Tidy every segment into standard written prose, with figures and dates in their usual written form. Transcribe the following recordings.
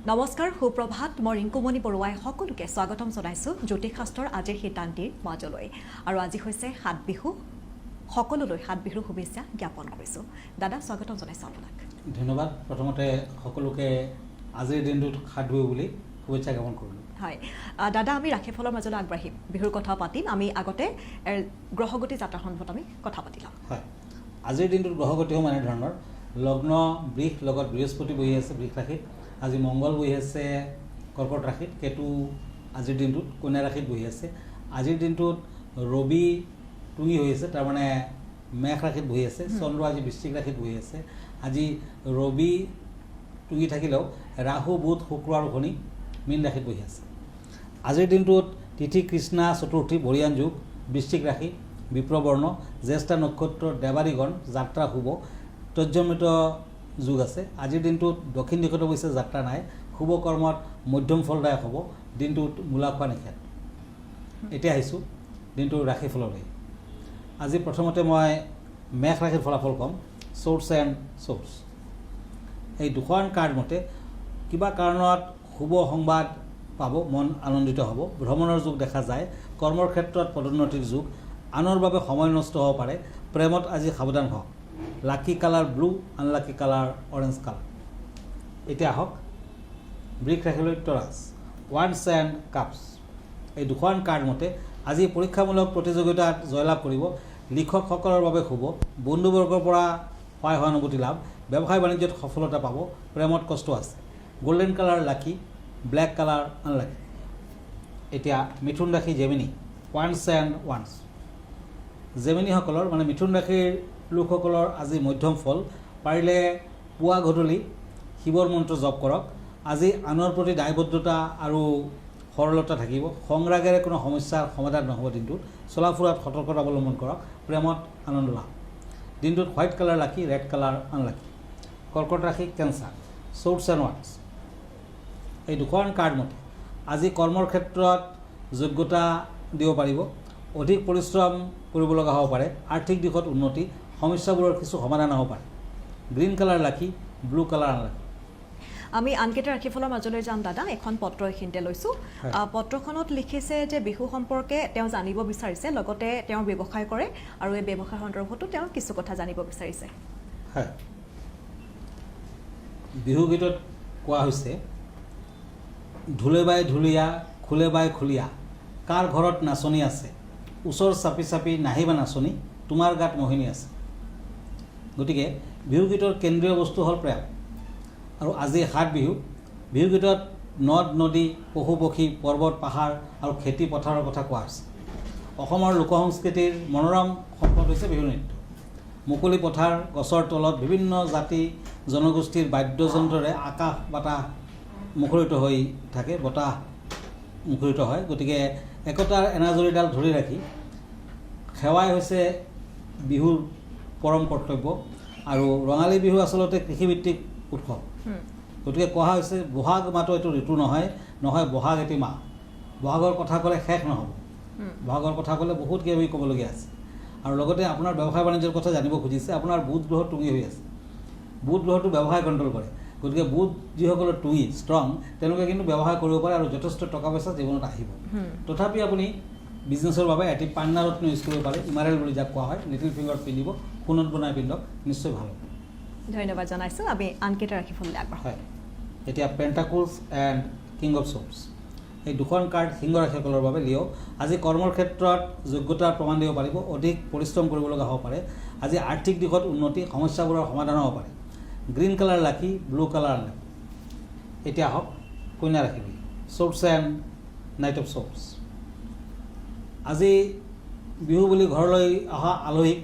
নমস্কাৰ সুপ্ৰভাত মই ৰিংকুমণি বৰুৱাই সকলোকে স্বাগতম জনাইছোঁ জ্যোতিষশাস্ত্ৰৰ আজিৰ সিদ্ধান্তিৰ মাজলৈ আৰু আজি হৈছে সাত বিহু সকলোলৈ সাত বিহুৰ শুভেচ্ছা জ্ঞাপন কৰিছোঁ দাদা স্বাগতম জনাইছোঁ আপোনাক ধন্যবাদ প্ৰথমতে সকলোকে আজিৰ দিনটোত সাত বিহু বুলি শুভেচ্ছা জ্ঞাপন কৰিলোঁ হয় দাদা আমি ৰাশিফলৰ মাজলৈ আগবাঢ়িম বিহুৰ কথা পাতিম আমি আগতে গ্ৰহগতি যাত্ৰা সন্দৰ্ভত আমি কথা পাতি লওঁ হয় আজিৰ দিনটোত গ্ৰহগতি মানে ধৰণৰ লগ্ন বৃষ লগত বৃহস্পতি বহি আছে বৃষ ৰাশিত আজি মংগল বহি আছে কৰ্কট ৰাশিত কেতু আজিৰ দিনটোত কন্যা ৰাশিত বহি আছে আজিৰ দিনটোত ৰবি টুঙি হৈ আছে তাৰমানে মেঘ ৰাশিত বহি আছে চন্দ্ৰ আজি বৃশ্চিক ৰাশিত বহি আছে আজি ৰবি টুঙি থাকিলেও ৰাহু বুধ শুক্ৰ আৰু শনি মীন ৰাশিত বহি আছে আজিৰ দিনটোত তিথি কৃষ্ণা চতুৰ্থী বৰিয়ান যুগ বৃশ্চিক ৰাশি বিপ্ৰবৰ্ণ জ্যেষ্ঠা নক্ষত্ৰৰ দেৱাৰীগণ যাত্ৰা শুভ তৰ্জমিত যুগ আছে আজিৰ দিনটোত দক্ষিণ দিশত অৱশ্যে যাত্ৰা নাই শুভ কৰ্মত মধ্যম ফলদায়ক হ'ব দিনটোত মূলা খোৱা নিষেধ এতিয়া আহিছোঁ দিনটোৰ ৰাশিফললৈ আজি প্ৰথমতে মই মেঘ ৰাশিৰ ফলাফল ক'ম চ'ৰ্চ এণ্ড চ'ৰ্চ এই দুখন কাৰ্ড মতে কিবা কাৰণত শুভ সংবাদ পাব মন আনন্দিত হ'ব ভ্ৰমণৰ যুগ দেখা যায় কৰ্মৰ ক্ষেত্ৰত পদোন্নতিৰ যুগ আনৰ বাবে সময় নষ্ট হ'ব পাৰে প্ৰেমত আজি সাৱধান হওক lucky colour blue unlucky colour orange colour এতিয়া আহক বৃষ ৰাশিলৈ টৰাছ ওৱান্স এণ্ড কাপছ এই দুখন কাৰ্ড মতে আজি পৰীক্ষামূলক প্ৰতিযোগিতাত জয়লাভ কৰিব লিখকসকলৰ বাবে শুভ বন্ধুবৰ্গৰ পৰা সহায় সহানুভূতি লাভ ব্যৱসায় বাণিজ্যত সফলতা পাব প্ৰেমত কষ্ট আছে গল্ডেন কালাৰ লাকি ব্লেক কালাৰ আনলাকি এতিয়া মিথুন ৰাশি জেমিনি ওৱান্স এণ্ড ওৱান্স জেমিনিসকলৰ মানে মিথুন ৰাশিৰ লোকসকলৰ আজি মধ্যম ফল পাৰিলে পুৱা গধূলি শিৱৰ মন্ত্ৰ জপ কৰক আজি আনৰ প্ৰতি দায়বদ্ধতা আৰু সৰলতা থাকিব সংৰাগেৰে কোনো সমস্যাৰ সমাধান নহ'ব দিনটোত চলা ফুৰাত সতৰ্কতা অৱলম্বন কৰক প্ৰেমত আনন্দ লাভ দিনটোত হোৱাইট কালাৰ লাকি ৰেড কালাৰ আনলাকি কৰ্কট ৰাশি কেঞ্চাৰ চ'ৰ্চ এণ্ড ওৱান্স এই দুখন কাৰ্ড মতে আজি কৰ্মৰ ক্ষেত্ৰত যোগ্যতা দিব পাৰিব অধিক পৰিশ্ৰম কৰিব লগা হ'ব পাৰে আৰ্থিক দিশত উন্নতি সমস্যাবোৰৰ কিছু সমাধান হ'ব পাৰে গ্ৰীণ কালাৰ লাকি ব্লু কালাৰ আনলাকি আমি আনকেইটা ৰাশিফলৰ মাজলৈ যাম দাদা এখন পত্ৰ এইখিনিতে লৈছোঁ পত্ৰখনত লিখিছে যে বিহু সম্পৰ্কে তেওঁ জানিব বিচাৰিছে লগতে তেওঁ ব্যৱসায় কৰে আৰু এই ব্যৱসায় সন্দৰ্ভতো তেওঁ কিছু কথা জানিব বিচাৰিছে হয় বিহু গীতত কোৱা হৈছে ঢোলে বাই ঢুলীয়া খোলে বাই খুলীয়া কাৰ ঘৰত নাচনি আছে ওচৰ চাপি চাপি নাহিবা নাচনি তোমাৰ গাত মোহিনী আছে গতিকে বিহু গীতৰ কেন্দ্ৰীয় বস্তু হ'ল প্ৰেম আৰু আজি সাত বিহু বিহু গীতত নদ নদী পশু পক্ষী পৰ্বত পাহাৰ আৰু খেতি পথাৰৰ কথা কোৱা হৈছে অসমৰ লোক সংস্কৃতিৰ মনোৰম সম্পদ হৈছে বিহু নৃত্য মুকলি পথাৰ গছৰ তলত বিভিন্ন জাতি জনগোষ্ঠীৰ বাদ্যযন্ত্ৰৰে আকাশ বাতাহ মুখৰিত হৈ থাকে বতাহ মুখৰিত হয় গতিকে একতাৰ এনাজৰীডাল ধৰি ৰাখি সেৱাই হৈছে বিহুৰ পৰম কৰ্তব্য আৰু ৰঙালী বিহু আচলতে কৃষিভিত্তিক উৎসৱ গতিকে কোৱা হৈছে বহাগ মাহটো এইটো ঋতু নহয় বহাগ এটি মাহ বহাগৰ কথা ক'লে শেষ নহ'ব বহাগৰ কথা ক'লে বহুত কিবা ক'বলগীয়া আছে আৰু লগতে আপোনাৰ ব্যৱসায় বাণিজ্যৰ কথা জানিব খুজিছে আপোনাৰ বুধ গ্ৰহ টুঙি হৈ আছে বুধ গ্ৰহটো ব্যৱসায় কণ্ট্ৰল কৰে গতিকে বুধ যিসকলৰ টুঙি ষ্ট্ৰং তেওঁলোকে কিন্তু ব্যৱসায় কৰিব পাৰে আৰু যথেষ্ট টকা পইচা জীৱনত আহিব তথাপি আপুনি বিজনেছৰ বাবে এটি পাৰ্টনাৰত ইউজ কৰিব পাৰে ইমাৰেল বুলি যাক কোৱা হয় লিটিল ফিংগাৰত পিন্ধিব সোণত বনাই পিন্ধক নিশ্চয় ভাল হ'ব ধন্যবাদ জনাইছোঁ আমি আনকেইটা ৰাশিফললৈ আগবাঢ়ো হয় এতিয়া পেণ্টাকুলছ এণ্ড কিং অফ চ'ৰ্চ এই দুখন কাৰ্ড সিংহ ৰাশিসকলৰ বাবে লিঅ' আজি কৰ্মৰ ক্ষেত্ৰত যোগ্যতাৰ প্ৰমাণ দিব পাৰিব অধিক পৰিশ্ৰম কৰিব লগা হ'ব পাৰে আজি আৰ্থিক দিশত উন্নতি সমস্যাবোৰৰ সমাধান হ'ব পাৰে গ্ৰীণ কালাৰ লাকি ব্লু কালাৰ আনলাকি এতিয়া আহক কন্যা ৰাশি source and knight of source আজি বিহু বুলি ঘৰলৈ অহা আলহীক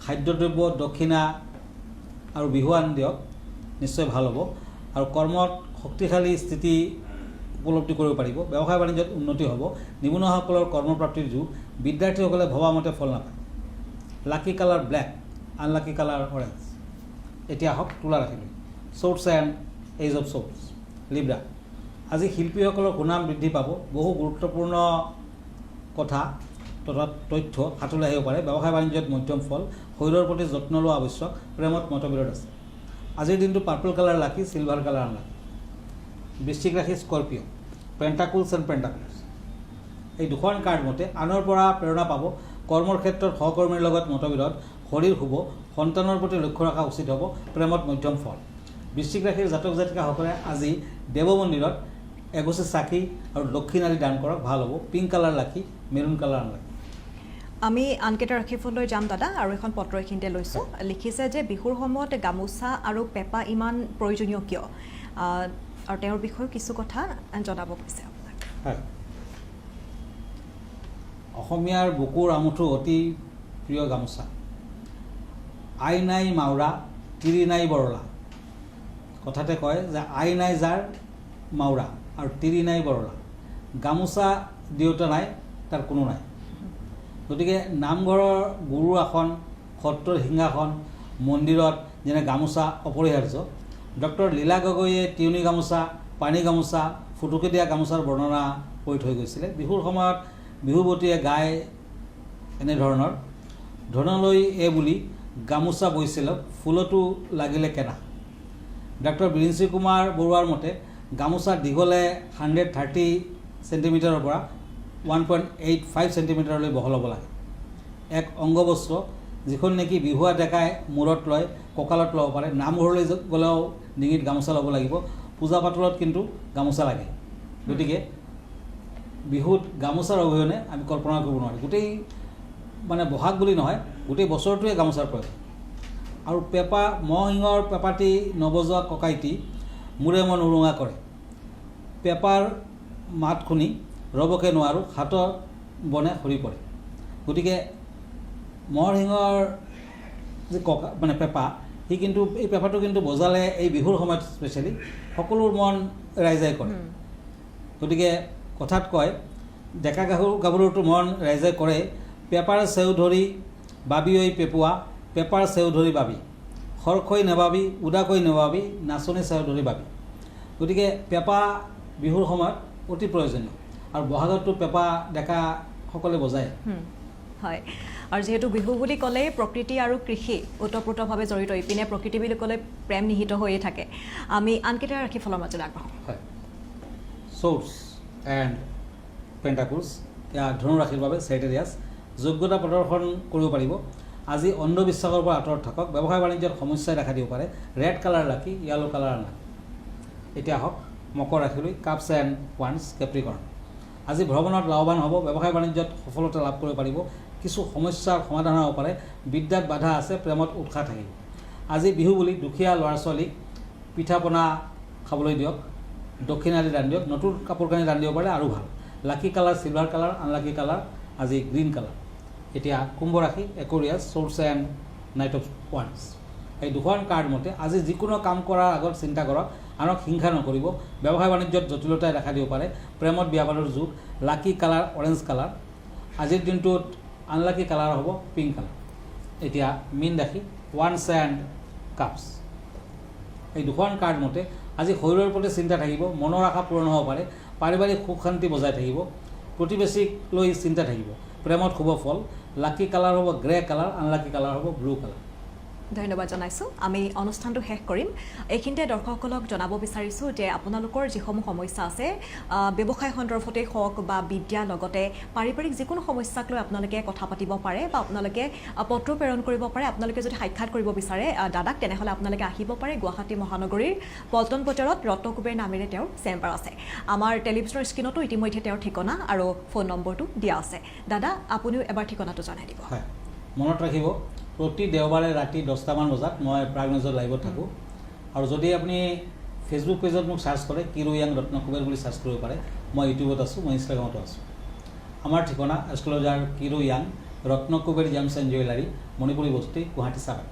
খাদ্যদ্ৰব্য দক্ষিণা আৰু বিহুৱান দিয়ক নিশ্চয় ভাল হ'ব আৰু কৰ্মত শক্তিশালী স্থিতি উপলব্ধি কৰিব পাৰিব ব্যৱসায় বাণিজ্যত উন্নতি হ'ব নিবনুৱাসকলৰ কৰ্মপ্ৰাপ্তিৰ যুগ বিদ্যাৰ্থীসকলে ভবামতে ফল নাপায় lucky colour black unlucky colour orange এতিয়া আহক তুলা ৰাশিলৈ swords and ace of swords Libra আজি শিল্পীসকলৰ সুনাম বৃদ্ধি পাব বহু গুৰুত্বপূৰ্ণ কথা তথা তথ্য হাতলৈ আহিব পাৰে ব্যৱসায় বাণিজ্যত মধ্যম ফল শৰীৰৰ প্ৰতি যত্ন লোৱা আৱশ্যক প্ৰেমত মতবিৰোধ আছে আজিৰ দিনটো পাৰ্পল কালাৰ লাকি চিলভাৰ কালাৰ আনলাকি বৃশ্চিক ৰাশি স্কৰপিঅ' পেণ্টাকুলছ এণ্ড পেণ্টাকুলছ এই দুখন কাৰ্ড মতে আনৰ পৰা প্ৰেৰণা পাব, কৰ্মৰ ক্ষেত্ৰত সহকৰ্মীৰ লগত মতবিৰোধ, শৰীৰ শুব, সন্তানৰ প্ৰতি লক্ষ্য ৰখা উচিত হ'ব, প্ৰেমত মধ্যম ফল। বৃশ্চিক ৰাশিৰ জাতক জাতিকাসকলে আজি দেৱ মন্দিৰত এগছি চাকি আৰু দক্ষিণ আদি দান কৰক, ভাল হ'ব। পিংক কালাৰ লাকি, মেৰুণ কালাৰ আনলাকি। আমি আনকেইটা ৰাশিফললৈ যাম দাদা, আৰু এখন পত্ৰ এইখিনিতে লৈছোঁ। লিখিছে যে বিহুৰ সময়ত গামোচা আৰু পেঁপা ইমান প্ৰয়োজনীয় কিয়, আৰু তেওঁৰ বিষয়েও কিছু কথা জনাব কৈছে আপোনাক। হয়, অসমীয়াৰ বুকুৰ আমুঠু অতি প্ৰিয় গামোচা। আই নাই মাউৰা, তিৰি নাই বৰলা। কথাতে কয় যে আই নাই যাৰ মাউৰা আৰু তিৰি নাই বৰলা। গামোচা দেউতা নাই, তাৰ কোনো নাই। গতিকে নামঘৰৰ গুৰু আসন, সত্ৰৰ সিংহাসন, মন্দিৰত যেনে গামোচা অপৰিহাৰ্য। ডক্টৰ লীলা গগৈয়ে তিয়নি গামোচা, পানী গামোচা, ফুটুকি দিয়া গামোচাৰ বৰ্ণনা কৰি থৈ গৈছিলে। বিহুৰ সময়ত বিহুৱতীয়ে গায় এনেধৰণৰ, ধনলৈ এ বুলি গামোচা বৈছিল, ফুলতো লাগিলে কেনা। ডক্টৰ বিৰিঞ্চি কুমাৰ বৰুৱাৰ মতে গামোচা দীঘলে 130 চেণ্টিমিটাৰৰ পৰা 1.85 চেণ্টিমিটাৰলৈ বহল হ'ব লাগে। এক অংগবস্ত্ৰ যিখন নেকি বিহুৱা ডেকাই মূৰত লয়, কঁকালত ল'ব পাৰে। নামঘৰলৈ গ'লেও ডিঙিত গামোচা ল'ব লাগিব। পূজা পাতলত কিন্তু গামোচা লাগে। গতিকে বিহুত গামোচাৰ অবিহনে আমি কল্পনা কৰিব নোৱাৰোঁ। গোটেই মানে বহাগ বুলি নহয়, গোটেই বছৰটোৱে গামোচাৰ প্ৰয়োজন। আৰু পেঁপা, মহ শিঙৰ পেঁপাটি নবজোৱা ককাইটি মূৰে মন উৰুঙা কৰে। পেঁপাৰ মাত শুনি ৰ'বকে নোৱাৰোঁ, হাতৰ বনে সৰি পৰে। গতিকে মহ শিঙৰ যে মানে পেঁপা, সি কিন্তু এই পেঁপাটো কিন্তু বজালে এই বিহুৰ সময়ত স্পেচিয়েলি সকলোৰ মন ৰাইজাই কৰে। গতিকে কথাত কয় ডেকা গাভৰুৰটো মন ৰাইজাই কৰে। পেঁপাৰ চেউ ধৰি বাবি ঐ পেপুৱা, পেঁপাৰ চেউ ধৰি বাবি, খৰকৈ নেবাবি, উদাকৈ নেবাবি, নাচনী চেউ ধৰি বাবি। গতিকে পেঁপা বিহুৰ সময়ত অতি প্ৰয়োজনীয়, আৰু বহাগতো পেঁপা ডেকাসকলে বজায়। হয়, আৰু যিহেতু বিহু বুলি ক'লে প্ৰকৃতি আৰু কৃষি ওতঃপ্ৰোতভাৱে জড়িত, ইপিনে প্ৰকৃতি বুলি ক'লে প্ৰেম নিহিত হৈয়ে থাকে। আমি আনকেইটা ৰাশিফলৰ মাজলৈ আগবাঢ়োঁ। হয়, চ'ৰ্চ এণ্ড পেণ্টাকুলছ, এয়া ধনু ৰাশিৰ বাবে চেৰিটেৰিয়াছ। যোগ্যতা প্ৰদৰ্শন কৰিব পাৰিব। আজি অন্ধবিশ্বাসৰ পৰা আঁতৰত থাকক। ব্যৱসায় বাণিজ্যত সমস্যাই দেখা দিব পাৰে। ৰেড কালাৰ লাকি, য়েল্ল' কালাৰ আনলাকি। এতিয়া আহক মকৰ ৰাশিলৈ, কাপছ এণ্ড ওৱান্স, কেপ্ৰিকৰ্ণ। আজি ভ্ৰমণত লাভৱান হ'ব। ব্যৱসায় বাণিজ্যত সফলতা লাভ কৰিব পাৰিব। কিছু সমস্যাৰ সমাধান হ'ব পাৰে। বিদ্যাত বাধা আছে, প্ৰেমত উৎসাহ থাকিব। আজি বিহু বুলি দুখীয়া ল'ৰা ছোৱালীক পিঠা পনা খাবলৈ দিয়ক, দক্ষিণা আদি দান দিয়ক। নতুন কাপোৰ কানি দান দিব পাৰে আৰু ভাল। Lucky colour silver colour, unlucky colour আজি গ্ৰীণ কালাৰ। এতিয়া কুম্ভ ৰাশি, Aquarius, swords and knight of ওৱান্স। এই দুখন কাৰ্ড মতে আজি যিকোনো কাম কৰাৰ আগত চিন্তা কৰক, আনক হিংসা নকৰিব। ব্যৱসায় বাণিজ্যত জটিলতাই দেখা দিব পাৰে। প্ৰেমত বিয়া বাৰুৰ যুগ। লাকি কালাৰ অৰেঞ্জ কালাৰ। আজিৰ দিনটোত আনলাকি কালাৰ হ'ব পিংক কালাৰ। এতিয়া মীন ৰাশি, ওৱান্স এণ্ড কাপছ। এই দুখন কাৰ্ড মতে আজি শৰীৰৰ প্ৰতি চিন্তা থাকিব, মনৰ আশা পূৰণ হ'ব পাৰে। পাৰিবাৰিক সুখ শান্তি বজাই থাকিব। প্ৰতিবেশীক লৈ চিন্তা থাকিব। প্ৰেমত শুভ ফল। লাকি কালাৰ হ'ব গ্ৰে কালাৰ, আনলাকি কালাৰ হ'ব ব্লু কালাৰ। ধন্যবাদ জনাইছোঁ। আমি অনুষ্ঠানটো শেষ কৰিম। এইখিনিতে দৰ্শকসকলক জনাব বিচাৰিছোঁ যে আপোনালোকৰ যিসমূহ সমস্যা আছে, ব্যৱসায় সন্দৰ্ভতেই হওক বা বিদ্যা, লগতে পাৰিবাৰিক যিকোনো সমস্যাক লৈ আপোনালোকে কথা পাতিব পাৰে বা আপোনালোকে পত্ৰ প্ৰেৰণ কৰিব পাৰে। আপোনালোকে যদি সাক্ষাৎ কৰিব বিচাৰে দাদাক, তেনেহ'লে আপোনালোকে আহিব পাৰে। গুৱাহাটী মহানগৰীৰ পল্টন বজাৰত ৰত্নকুবেৰ নামেৰে তেওঁৰ চেম্বাৰ আছে। আমাৰ টেলিভিছনৰ স্ক্ৰীণতো ইতিমধ্যে তেওঁৰ ঠিকনা আৰু ফোন নম্বৰটো দিয়া আছে। দাদা, আপুনিও এবাৰ ঠিকনাটো জনাই দিব। হয়, মনত ৰাখিব, প্ৰতি দেওবাৰে ৰাতি 10টামান বজাত মই প্ৰাগ নিউজৰ লাইভত থাকোঁ। আৰু যদি আপুনি ফেচবুক পেজত মোক চাৰ্চ কৰে, কিৰো য়াং ৰত্নকুবেৰ বুলি চাৰ্চ কৰিব পাৰে। মই ইউটিউবত আছোঁ, মই ইনষ্টাগ্ৰামতো আছোঁ। আমাৰ ঠিকনা এষ্ট্ৰলজাৰ কিৰো য়াং, Ratnakuber gems and jewellery, Manipuri বস্তি, গুৱাহাটী 7।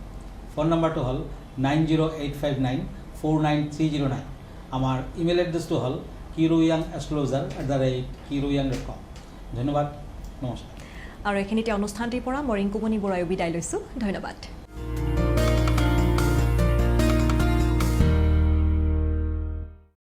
ফোন নম্বৰটো হ'ল 9085949309। আমাৰ ইমেইল এড্ৰেছটো হ'ল kiroyangastrologer@kiroyang.com। ধন্যবাদ, নমস্কাৰ। আৰু এইখিনিতে অনুষ্ঠানটিৰ পৰা মই ৰিংকুমণি বৰাই বিদায় লৈছোঁ। ধন্যবাদ।